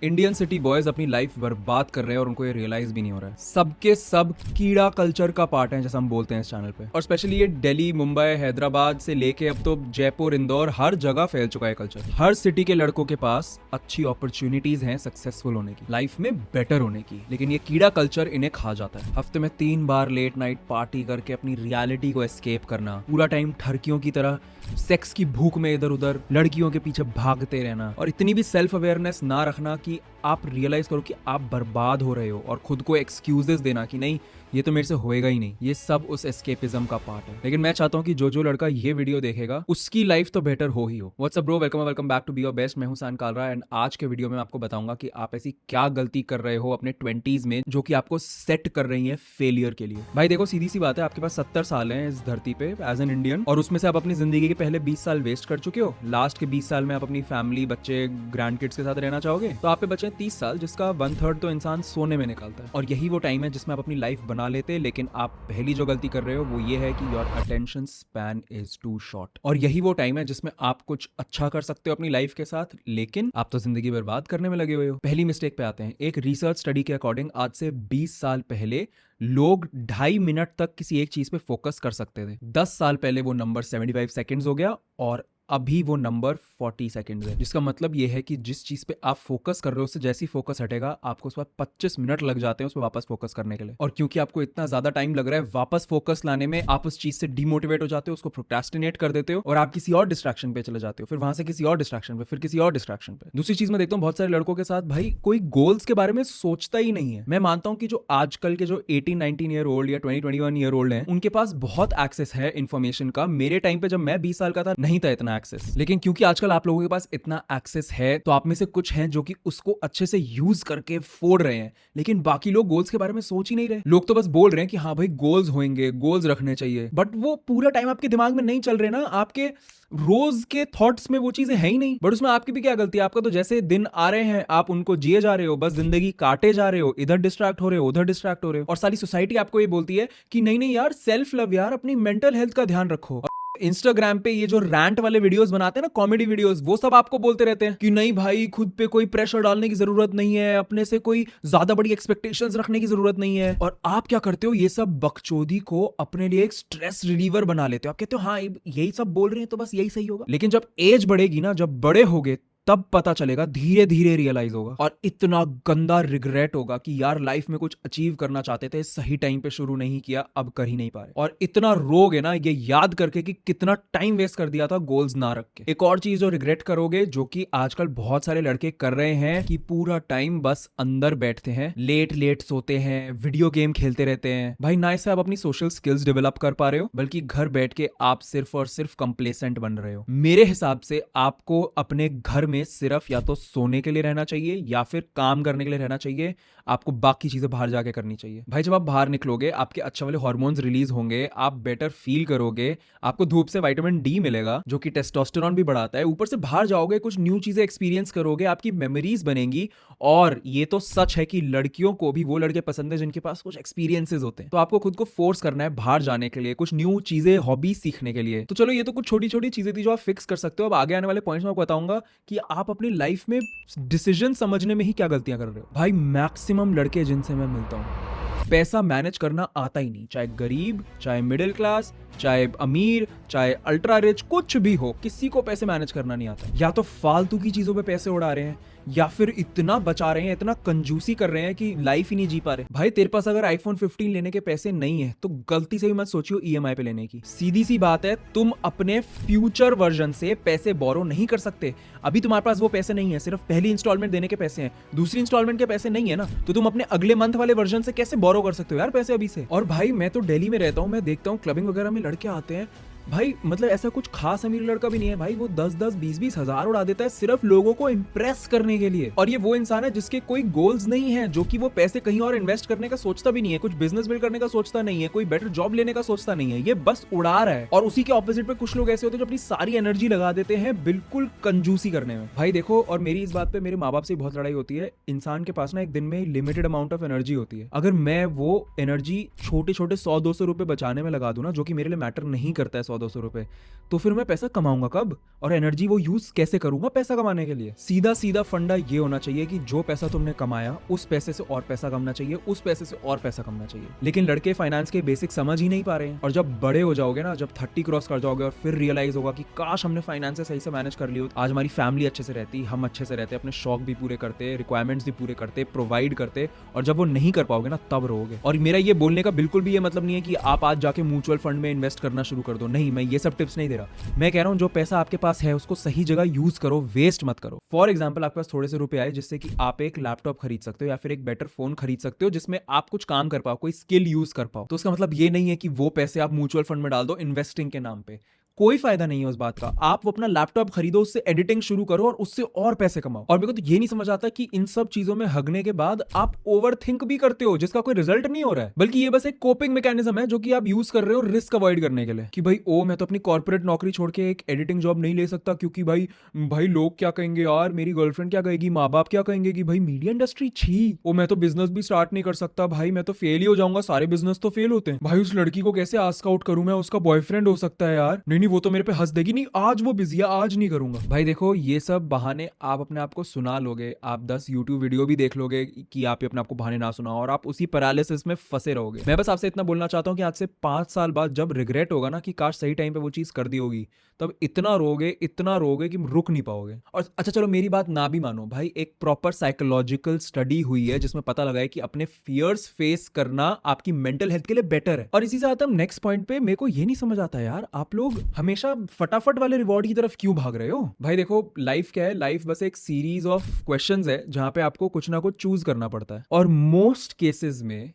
Indian city boys अपनी life बर्बाद कर रहे हैं और उनको ये रियलाइज भी नहीं हो रहा है। सबके सब कीड़ा कल्चर का पार्ट है, जैसा हम बोलते हैं इस चैनल पे। और स्पेशली ये दिल्ली, मुंबई, हैदराबाद से लेके अब तो जयपुर, इंदौर, हर जगह फैल चुका है कल्चर। हर सिटी के लड़कों के पास अच्छी अपॉर्चुनिटीज हैं सक्सेसफुल होने की, लाइफ में बेटर होने की, लेकिन ये कीड़ा कल्चर इन्हें खा जाता है। हफ्ते में 3 बार लेट नाइट पार्टी करके अपनी रियलिटी को एस्केप करना, पूरा टाइम ठरकियों की तरह सेक्स की भूख में इधर उधर लड़कियों के पीछे भागते रहना, और इतनी भी सेल्फ अवेयरनेस ना रखना कि आप रियलाइज करो कि आप बर्बाद हो रहे हो, और खुद को एक्सक्यूजेस देना कि नहीं ये तो मेरे से होएगा ही नहीं। ये सब उस एस्केपिज्म का पार्ट है। लेकिन मैं चाहता हूँ कि जो लड़का ये वीडियो देखेगा उसकी लाइफ तो बेटर हो ही हो। What's up bro, welcome back to be your best. मैं हूं सान कालरा, एंड आज के वीडियो में आपको बताऊंगा कि आप ऐसी क्या गलती कर रहे हो अपने 20s में जो कि आपको सेट कर रही है फेलियर के लिए। भाई देखो, सीधी सी बात है, आपके पास 70 साल हैं इस धरती पे एज एन इंडियन, और उसमें से आप अपनी जिंदगी के पहले 20 साल वेस्ट कर चुके हो। लास्ट के 20 साल में आप अपनी फैमिली, बच्चे, ग्रैंड किड्स के साथ रहना चाहोगे, तो आप पे बचे 30 साल, जिसका 1/3 तो इंसान सोने में निकालता है। और यही वो टाइम है जिसमें आप अपनी लाइफ बना लेते हैं। लेकिन आप पहली जो गलती कर रहे हो वो ये है कि your attention span is too short. और यही वो टाइम है जिसमें आप कुछ अच्छा कर सकते हो अपनी लाइफ के साथ, लेकिन आप तो जिंदगी बर्बाद करने में लगे हुए हो। पहली मिस्टेक पे आते हैं। एक रिसर्च स्टडी के अकॉर्डिंग आज से 20 साल पहले लोग 2.5 मिनट तक किसी एक चीज पे फोकस कर सकते थे। 10 साल पहले वो नंबर 75 सेकेंड्स हो गया, और अभी वो नंबर 40 सेकंड्स है। जिसका मतलब ये है कि जिस चीज पे आप फोकस कर रहे हो उससे जैसी फोकस हटेगा, आपको उस पर 25 मिनट लग जाते हैं उस पर वापस फोकस करने के लिए। और क्योंकि आपको इतना ज्यादा टाइम लग रहा है वापस फोकस लाने में, आप उस चीज से डिमोटिवेट हो जाते हो, उसको प्रोक्रेस्टिनेट कर देते हो, और आप किसी और डिस्ट्रैक्शन पे चले जाते हो, फिर वहां से किसी और डिस्ट्रैक्शन पे, फिर किसी और डिस्ट्रैक्शन पे। दूसरी चीज मैं देखता हूँ बहुत सारे लड़कों के साथ, भाई कोई गोल्स के बारे में सोचता ही नहीं है। मैं मानता हूँ कि जो आजकल के जो 18-19 ईयर ओल्ड या 20-21 ईयर ओल्ड हैं, उनके पास बहुत एक्सेस है इन्फॉर्मेशन का। मेरे टाइम पे जब मैं 20 साल का था नहीं था इतना एक्सेस, लेकिन क्योंकि आजकल आप लोगों के पास इतना एक्सेस है, तो आप में से कुछ हैं जो कि उसको अच्छे से यूज करके फोड़ रहे हैं, लेकिन बाकी लोग गोल्स के बारे में सोच ही नहीं रहे। लोग तो बस बोल रहे हैं कि हाँ भाई गोल्स होंगे, गोल्स रखने चाहिए, बट वो पूरा टाइम आपके दिमाग में नहीं चल रहे ना। आपके रोज के थॉट्स में वो चीजें है ही नहीं। बट उसमें आपकी भी क्या गलती है? आपका तो जैसे दिन आ रहे हैं आप उनको जिए जा रहे हो, बस जिंदगी काटे जा रहे हो, इधर डिस्ट्रैक्ट हो रहे हो, उधर डिस्ट्रैक्ट हो रहे हो, और सारी सोसाइटी आपको ये बोलती है कि नहीं नहीं यार, सेल्फ लव यार, अपनी मेंटल हेल्थ का ध्यान रखो। इंस्टाग्राम पे ये जो रैंट वाले वीडियोस बनाते हैं ना, कॉमेडी वीडियोस, वो सब आपको बोलते रहते हैं कि नहीं भाई, खुद पे कोई प्रेशर डालने की जरूरत नहीं है, अपने से कोई ज्यादा बड़ी एक्सपेक्टेशंस रखने की जरूरत नहीं है। और आप क्या करते हो, ये सब बकचोदी को अपने लिए एक स्ट्रेस रिलीवर बना लेते हो। आप कहते हो हाँ यही सब बोल रहे हैं तो बस यही सही होगा। लेकिन जब एज बढ़ेगी ना, जब बड़े होगे, तब पता चलेगा, धीरे धीरे रियलाइज होगा, और इतना गंदा रिग्रेट होगा कि यार लाइफ में कुछ अचीव करना चाहते थे, सही टाइम पे शुरू नहीं किया, अब कर ही नहीं पाए। और इतना रोगे ना ये याद करके कि कितना टाइम वेस्ट कर दिया था गोल्स ना रख के। एक और चीज जो रिग्रेट करोगे, जो कि आजकल बहुत सारे लड़के कर रहे हैं, कि पूरा टाइम बस अंदर बैठते हैं, लेट लेट सोते हैं, वीडियो गेम खेलते रहते हैं। भाई ना इससे आप अपनी सोशल स्किल्स डेवलप कर पा रहे हो, बल्कि घर बैठ के आप सिर्फ और सिर्फ कंप्लेसेंट बन रहे हो। मेरे हिसाब से आपको अपने घर में सिर्फ या तो सोने के लिए रहना चाहिए या फिर काम करने के लिए रहना चाहिए। आपको बाकी चीजें बाहर जाके करनी चाहिए। भाई जब आप बाहर निकलोगे, आपके अच्छे वाले हार्मोन्स रिलीज होंगे, आप बेटर फील करोगे, आपको धूप से विटामिन डी मिलेगा जो कि टेस्टोस्टेरोन भी बढ़ाता है। ऊपर से बाहर जाओगे, कुछ न्यू चीजें एक्सपीरियंस करोगे, आपकी मेमोरीज बनेंगी। और ये तो सच है कि लड़कियों को भी वो लड़के पसंद है जिनके पास कुछ एक्सपीरियंसेस होते हैं। तो आपको खुद को फोर्स करना है बाहर जाने के लिए, कुछ न्यू चीजें, हॉबी सीखने के लिए। तो चलो, ये तो कुछ छोटी छोटी चीजें थी जो आप फिक्स कर सकते हो। अब आगे आने वाले पॉइंट्स में आपको बताऊंगा कि आप अपनी लाइफ में डिसीजन समझने में ही क्या गलतियां कर रहे हो। भाई मैक्सिमम लड़के जिनसे मैं मिलता हूं, पैसा मैनेज करना आता ही नहीं। चाहे गरीब, चाहे मिडिल क्लास, चाहे अमीर, चाहे अल्ट्रा रिच, कुछ भी हो, किसी को पैसे मैनेज करना नहीं आता। या तो फालतू की चीजों पे पैसे उड़ा रहे हैं, या फिर इतना बचा रहे हैं, इतना कंजूसी कर रहे हैं कि लाइफ ही नहीं जी पा रहे। भाई तेरे पास अगर आईफोन 15 लेने के पैसे नहीं है तो गलती से भी मत सोचियो ईएमआई पे लेने की। सीधी सी बात है, तुम अपने फ्यूचर वर्जन से पैसे बोरो नहीं कर सकते। अभी तुम्हारे पास वो पैसे नहीं है, सिर्फ पहली इंस्टॉलमेंट देने के पैसे हैं, दूसरी इंस्टॉलमेंट के पैसे नहीं है ना, तो तुम अपने अगले मंथ वाले वर्जन से कैसे बोरो कर सकते हो यार पैसे अभी से। और भाई मैं तो दिल्ली में रहता हूँ, मैं देखता हूँ क्लबिंग वगैरह में लड़के आते हैं, भाई मतलब ऐसा कुछ खास अमीर लड़का भी नहीं है भाई, वो 10-10, 20-20 हजार उड़ा देता है सिर्फ लोगों को इंप्रेस करने के लिए। और ये वो इंसान है जिसके कोई गोल्स नहीं है, जो कि वो पैसे कहीं और इन्वेस्ट करने का सोचता भी नहीं है, कुछ बिजनेस बिल्ड करने का सोचता नहीं है, कोई बेटर जॉब लेने का सोचता नहीं है, ये बस उड़ा रहा है। और उसी के ऑपोजिट पे कुछ लोग ऐसे होते हैं जो अपनी सारी एनर्जी लगा देते हैं बिल्कुल कंजूसी करने में। भाई देखो, और मेरी इस बात पे मेरे माँ बाप से बहुत लड़ाई होती है। इंसान के पास ना एक दिन में लिमिटेड अमाउंट ऑफ एनर्जी होती है। अगर मैं वो एनर्जी छोटे छोटे 100-200 रुपए बचाने में लगा दूं ना, जो कि मेरे लिए मैटर नहीं करता है 100-200 रुपए, तो फिर मैं पैसा कमाऊंगा कब और एनर्जी वो यूज कैसे करूंगा पैसा कमाने के लिए। सीधा सीधा फंडा ये होना चाहिए कि जो पैसा तुमने कमाया उस पैसे से और पैसा कमाना चाहिए, उस पैसे से और पैसा कमाना चाहिए। लेकिन लड़के फाइनेंस के बेसिक समझ ही नहीं पा रहे हैं, और जब बड़े हो जाओगे ना, जब 30 क्रॉस कर जाओगे और फिर रियलाइज होगा कि काश हमने फाइनेंस सही से मैनेज कर लिया, आज हमारी फैमिली अच्छे से रहती, हम अच्छे से रहते, अपने शौक भी पूरे करते, रिक्वायरमेंट्स भी पूरे करते, प्रोवाइड करते, और जब वो नहीं कर पाओगे ना तब रोगे। और मेरा ये बोलने का बिल्कुल भी ये मतलब नहीं है कि आप आज जाके म्यूचुअल फंड में इन्वेस्ट करना शुरू कर दो, नहीं, मैं ये सब टिप्स नहीं दे रहा। मैं कह रहा हूं जो पैसा आपके पास है उसको सही जगह यूज करो, वेस्ट मत करो। फॉर एग्जाम्पल, आपके पास थोड़े से रुपए आए जिससे कि आप एक लैपटॉप खरीद सकते हो या फिर एक बेटर फोन खरीद सकते हो जिसमें आप कुछ काम कर पाओ, कोई स्किल यूज कर पाओ, तो उसका मतलब ये नहीं है कि वो पैसे आप म्यूचुअल फंड में डाल दो इन्वेस्टिंग के नाम पे। कोई फायदा नहीं है उस बात का। आप वो अपना लैपटॉप खरीदो, उससे एडिटिंग शुरू करो और उससे और पैसे कमाओ। और मेरे को तो ये नहीं समझ आता कि इन सब चीजों में हगने के बाद आप ओवर थिंक भी करते हो जिसका कोई रिजल्ट नहीं हो रहा है, बल्कि ये बस एक कोपिंग मैकेनिज्म है जो कि आप यूज कर रहे हो रिस्क अवॉइड करने के लिए कि भाई मैं तो अपनी कॉर्पोरेट नौकरी छोड़ के एक एडिटिंग जॉब नहीं ले सकता क्योंकि भाई लोग क्या कहेंगे यार, मेरी गर्लफ्रेंड क्या कहेगी, माँ बाप क्या कहेंगे कि भाई मीडिया इंडस्ट्री छी, मैं तो बिजनेस भी स्टार्ट नहीं कर सकता, भाई मैं तो फेल ही हो जाऊंगा, सारे बिजनेस तो फेल होते हैं, भाई उस लड़की को कैसे आस्क आउट करूं मैं, उसका बॉयफ्रेंड हो सकता है यार, नहीं वो तो मेरे पे हंस देगी, नहीं आज वो बिजी है, आज नहीं करूंगा। भाई देखो, ये सब बहाने आप अपने आप को सुना लोगे, आप 10 YouTube वीडियो भी देख लोगे कि आप अपने आप को बहाने ना सुनाओ, और आप उसी पैरालिसिस में फंसे रहोगे। मैं बस आपसे इतना बोलना चाहता हूं कि आज से 5 साल बाद जब रिग्रेट होगा ना कि काश सही टाइम पे वो चीज कर दी होगी, तब इतना रोगे कि रुक नहीं पाओगे। और अच्छा चलो मेरी बात ना भी मानो भाई, एक प्रॉपर साइकोलॉजिकल स्टडी हुई है जिसमें पता लगा है कि अपने फियर्स फेस करना आपकी मेंटल हेल्थ के लिए बेटर है। और इसी से आता हम नेक्स्ट पॉइंट पे। मेरे को ये नहीं समझ आता यार, आप लोग हमेशा फटाफट वाले रिवॉर्ड की तरफ क्यों भाग रहे हो। भाई देखो, लाइफ क्या है, लाइफ बस एक सीरीज ऑफ क्वेश्चंस है जहां पे आपको कुछ ना कुछ चूज करना पड़ता है, और मोस्ट केसेस में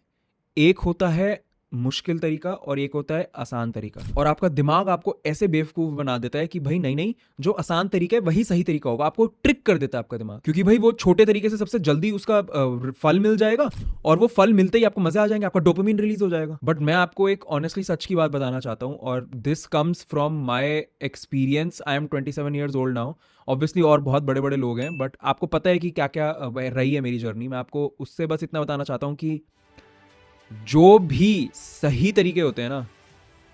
एक होता है मुश्किल तरीका और एक होता है आसान तरीका। और आपका दिमाग आपको ऐसे बेवकूफ बना देता है कि भाई नहीं, जो आसान तरीका है वही सही तरीका होगा, आपको ट्रिक कर देता है आपका दिमाग, क्योंकि भाई वो छोटे तरीके से सबसे जल्दी उसका फल मिल जाएगा, और वो फल मिलते ही आपको मजा आ जाएंगे, आपका डोपामिन रिलीज हो जाएगा। बट मैं आपको एक ऑनेस्टली सच की बात बताना चाहता हूँ, और this comes from my experience. I am 27 years old now, obviously और बहुत बड़े बड़े लोग हैं, बट आपको पता है कि क्या क्या रही है मेरी जर्नी। मैं आपको उससे बस इतना बताना चाहता हूँ कि जो भी सही तरीके होते हैं ना,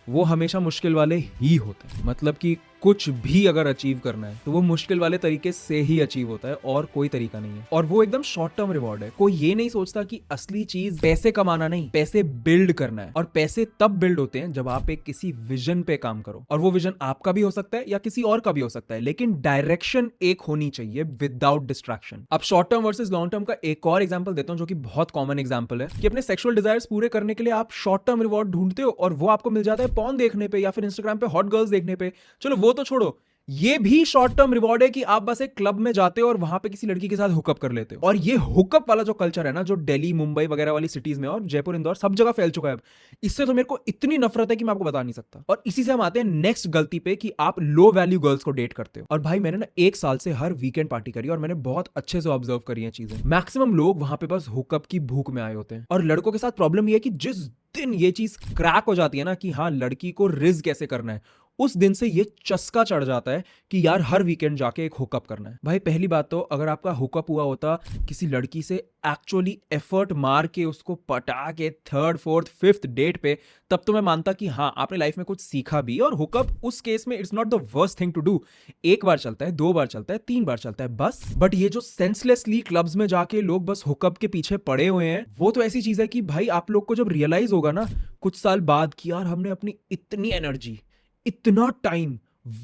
वो हमेशा मुश्किल वाले ही होते हैं। मतलब कि कुछ भी अगर अचीव करना है तो वो मुश्किल वाले तरीके से ही अचीव होता है, और कोई तरीका नहीं है। और वो एकदम शॉर्ट टर्म रिवॉर्ड है। कोई ये नहीं सोचता कि असली चीज पैसे कमाना नहीं, पैसे बिल्ड करना है। और पैसे तब बिल्ड होते हैं जब आप एक किसी विजन पे काम करो, और वो विजन आपका भी हो सकता है या किसी और का भी हो सकता है, लेकिन डायरेक्शन एक होनी चाहिए विदाउट डिस्ट्रैक्शन। अब short term versus long term का एक और एग्जांपल देता हूं जो कि बहुत कॉमन एग्जांपल है, कि अपने सेक्सुअल डिजायर्स पूरे करने के लिए आप शॉर्ट टर्म रिवॉर्ड ढूंढते हो, और वो आपको मिल जाता है पॉर्न देखने पे या फिर इंस्टाग्राम पे हॉट गर्ल्स देखने पे। चलो वो तो छोड़ो, ये भी शॉर्ट टर्म रिवॉर्ड है कि आप बस एक क्लब में जाते हो और वहां पे किसी लड़की के साथ हुकअप कर लेते हो। और ये हुकअप वाला जो कल्चर है ना, जो दिल्ली, मुंबई वगैरह वाली सिटीज में और जयपुर, इंदौर सब जगह फैल चुका है अब, इससे तो मेरे को इतनी नफरत है कि मैं आपको बता नहीं सकता। और इसी से हम आते हैं नेक्स्ट गलती पे, कि आप लो वैल्यू गर्ल्स को डेट करते हो। और भाई मैंने ना 1 साल से हर वीकेंड पार्टी करी, और मैंने बहुत अच्छे से ऑब्जर्व करी है चीजें। मैक्सिमम लोग वहां पे बस हुकअप की भूख में आए होते हैं, और लड़कों के साथ प्रॉब्लम ये है कि जिस दिन ये चीज क्रैक हो जाती है ना कि हाँ लड़की को रिज कैसे करना है, उस दिन से ये चस्का चढ़ जाता है कि यार हर वीकेंड जाके एक हुकअप करना है। भाई पहली बात तो, अगर आपका हुकअप हुआ होता किसी लड़की से एक्चुअली एफर्ट मार के उसको पटा के 3rd 4th 5th डेट पे, तब तो मैं मानता कि हाँ आपने लाइफ में कुछ सीखा भी। और हुकअप उस केस में it's not the worst thing to do. 1 बार चलता है, 2 बार चलता है, 3 बार चलता है बस। बट ये जो सेंसलेसली क्लब्स में जाके लोग बस हुकअप के पीछे पड़े हुए हैं, वो तो ऐसी चीज है कि भाई आप लोग को जब रियलाइज होगा ना कुछ साल बाद कि यार हमने अपनी इतनी एनर्जी, इतना टाइम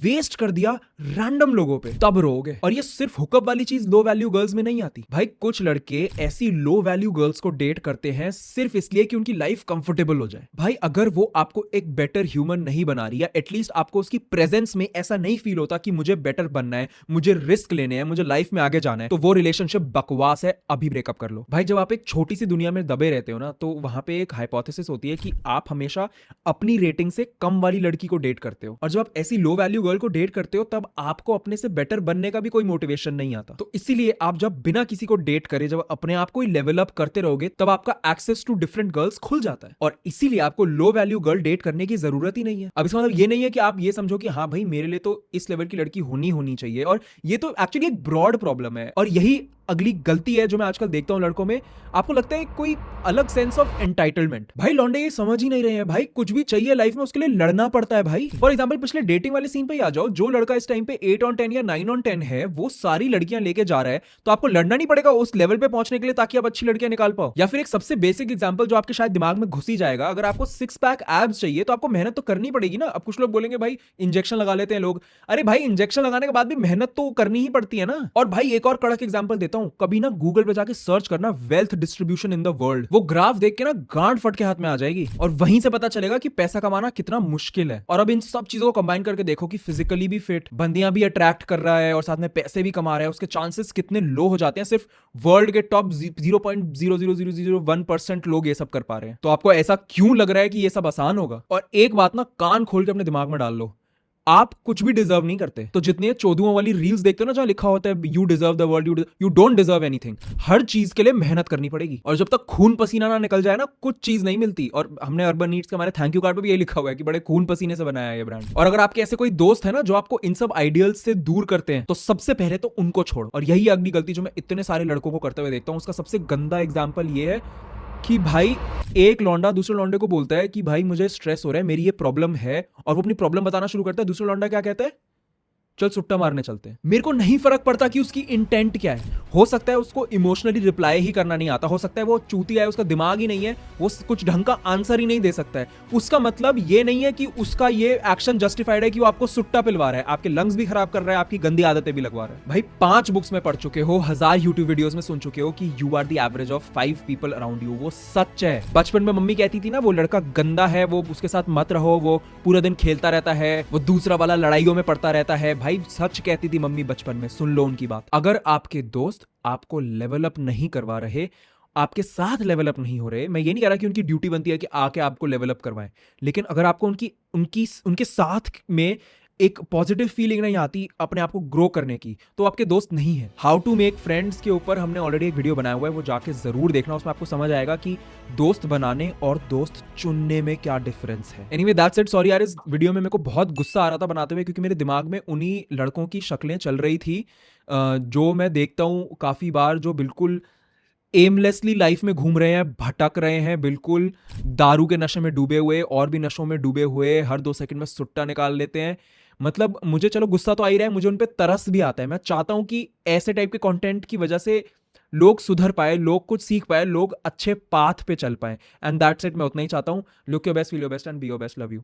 वेस्ट कर दिया रैंडम लोगों पे, तब रोगे। और ये सिर्फ हुकअप वाली चीज लो वैल्यू गर्ल्स में नहीं आती। भाई कुछ लड़के ऐसी लो वैल्यू गर्ल्स को डेट करते हैं सिर्फ इसलिए कि उनकी लाइफ कंफर्टेबल हो जाए। भाई अगर वो आपको एक बेटर ह्यूमन नहीं बना रही, या एटलीस्ट आपको उसकी प्रेजेंस में ऐसा नहीं फील होता कि मुझे बेटर बनना है, मुझे रिस्क लेने हैं, मुझे लाइफ में आगे जाना है, तो वो रिलेशनशिप बकवास है, अभी ब्रेकअप कर लो। भाई जब आप एक छोटी सी दुनिया में दबे रहते हो ना, तो वहां पे एक हाइपोथेसिस होती है कि आप हमेशा अपनी रेटिंग से कम वाली लड़की को डेट करते हो, और जब आप ऐसी लो वैल्यू गर्ल को डेट करते हो तब आपको अपने से बेटर बनने का भी कोई मोटिवेशन नहीं आता। तो इसीलिए आप जब बिना किसी को डेट करे, जब अपने आप को ही लेवल अप करते रहोगे, तब आपका एक्सेस टू डिफरेंट गर्ल्स खुल जाता है, और इसीलिए आपको लो वैल्यू गर्ल डेट करने की जरूरत ही नहीं है। अब इसका मतलब ये नहीं है कि आप ये समझो कि हाँ भाई मेरे लिए तो इस लेवल की लड़की होनी चाहिए, और ये तो एक्चुअली एक ब्रॉड प्रॉब्लम है, और यही अगली गलती है जो मैं आजकल देखता हूं लड़कों में, आपको लगता है कोई अलग सेंस ऑफ एंटाइटलमेंट। भाई लौंडे ये समझ ही नहीं रहे हैं, भाई कुछ भी चाहिए लाइफ में उसके लिए लड़ना पड़ता है भाई। फॉर एग्जांपल पिछले डेटिंग वाले सीन पे ही आ जाओ, जो लड़का इस टाइम पे 8 ऑन 10 या 9 ऑन 10 है, वो सारी लड़कियां लेके जा रहा है, तो आपको लड़ना नहीं पड़ेगा उस लेवल पे पहुंचने के लिए ताकि आप अच्छी लड़कियां निकाल पाओ। या फिर एक सबसे बेसिक एग्जांपल जो आपके शायद दिमाग में घुस ही जाएगा, अगर आपको 6 पैक एब्स चाहिए तो आपको मेहनत तो करनी पड़ेगी ना। अब कुछ लोग बोलेंगे भाई इंजेक्शन लगा लेते हैं लोग, अरे भाई इंजेक्शन लगाने के बाद भी मेहनत तो करनी ही पड़ती है ना। और भाई एक और कड़क एग्जांपल देता हूं, कभी ना गूगल पे जाके सर्च करना wealth distribution in the world, वो ग्राफ देख के ना गांड फट के हाथ में आ जाएगी और वहीं से पता चलेगा कि पैसा कमाना कितना मुश्किल है। और अब इन सब चीजों को कंबाइन करके देखो कि फिजिकली भी फिट, बंदियां भी अट्रैक्ट कर रहा है और साथ में पैसे भी कमा रहा है, उसके चांसेस कितने लो हो जाते हैं। सिर्फ वर्ल्ड के टॉप 0.00001% लोग ये सब कर पा रहे हैं। तो आपको ऐसा क्यों लग रहा है कि ये सब आसान होगा? और एक बात ना कान खोल के अपने दिमाग में डाल लो, आप कुछ भी डिजर्व नहीं करते। तो जितनी चौधुओं वाली रील्स देखते हो ना जहां लिखा होता है you deserve the world, you don't deserve anything, हर चीज के लिए मेहनत करनी पड़ेगी। और जब तक खून पसीना ना निकल जाए ना, कुछ चीज नहीं मिलती। और हमने अर्बन नीड्स के हमारे थैंक यू कार्ड पे भी ये लिखा हुआ है कि बड़े खून पसीने से बनाया है ये ब्रांड। और अगर आपके ऐसे कोई दोस्त है ना जो आपको इन सब आइडियल्स से दूर करते हैं, तो सबसे पहले तो उनको छोड़ो। और यही अगली गलती जो मैं इतने सारे लड़कों को करते हुए देखता हूं, उसका सबसे गंदा एग्जाम्पल ये है कि भाई एक लौंडा दूसरे लौंडे को बोलता है कि भाई मुझे स्ट्रेस हो रहा है, मेरी ये प्रॉब्लम है, और वो अपनी प्रॉब्लम बताना शुरू करता है। दूसरा लौंडा क्या कहता है? चल सुट्टा मारने चलते हैं। मेरे को नहीं फर्क पड़ता कि उसकी इंटेंट क्या है, हो सकता है उसको इमोशनली रिप्लाई ही करना नहीं आता, हो सकता है वो चूतिया है, उसका दिमाग ही नहीं है, वो कुछ ढंग का आंसर ही नहीं दे सकता है। उसका मतलब ये नहीं है कि उसका ये एक्शन जस्टिफाइड है कि वो आपको सुट्टा पिलवा रहा है, आपके लंग्स भी खराब कर रहा है, आपकी गंदी आदतें भी लगवा रहा है। भाई 5 बुक्स में पढ़ चुके हो, 1000 यूट्यूब वीडियोस में सुन चुके हो कि you are the average of 5 people around you. वो सच है। बचपन में मम्मी कहती थी ना वो लड़का गंदा है, वो उसके साथ मत रहो, वो पूरा दिन खेलता रहता है, वो दूसरा वाला लड़ाइयों में पड़ता रहता है। भाई सच कहती थी मम्मी बचपन में, सुन लो उनकी बात। अगर आपके दोस्त आपको लेवल अप नहीं करवा रहे, आपके साथ लेवल अप नहीं हो रहे, मैं ये नहीं कह रहा कि उनकी ड्यूटी बनती है कि आके आपको लेवल अप करवाएं, लेकिन अगर आपको उनके साथ में एक पॉजिटिव फीलिंग नहीं आती अपने आप को ग्रो करने की, तो आपके दोस्त नहीं है। हाउ टू मेक फ्रेंड्स के ऊपर हमने ऑलरेडी एक वीडियो बनाया हुआ है, वो जाके जरूर देखना, उसमें आपको समझ आएगा कि दोस्त बनाने और दोस्त चुनने में क्या डिफरेंस है। Anyway that's it. सॉरी यार, इस वीडियो में मेरे को बहुत गुस्सा आ रहा था बनाते हुए, क्योंकि मेरे दिमाग में उन्हीं लड़कों की शक्लें चल रही थी जो मैं देखता हूँ काफी बार, जो बिल्कुल एमलेसली लाइफ में घूम रहे हैं, भटक रहे हैं, बिल्कुल दारू के नशे में डूबे हुए और भी नशों में डूबे हुए, हर 2 सेकंड में सुट्टा निकाल लेते हैं। मतलब मुझे चलो गुस्सा तो आ ही रहा है, मुझे उन पे तरस भी आता है। मैं चाहता हूं कि ऐसे टाइप के कंटेंट की वजह से लोग सुधर पाए, लोग कुछ सीख पाए, लोग अच्छे पाथ पे चल पाए। And that's it. मैं उतना ही चाहता हूं। Look your best, feel your best and B your best. Love you.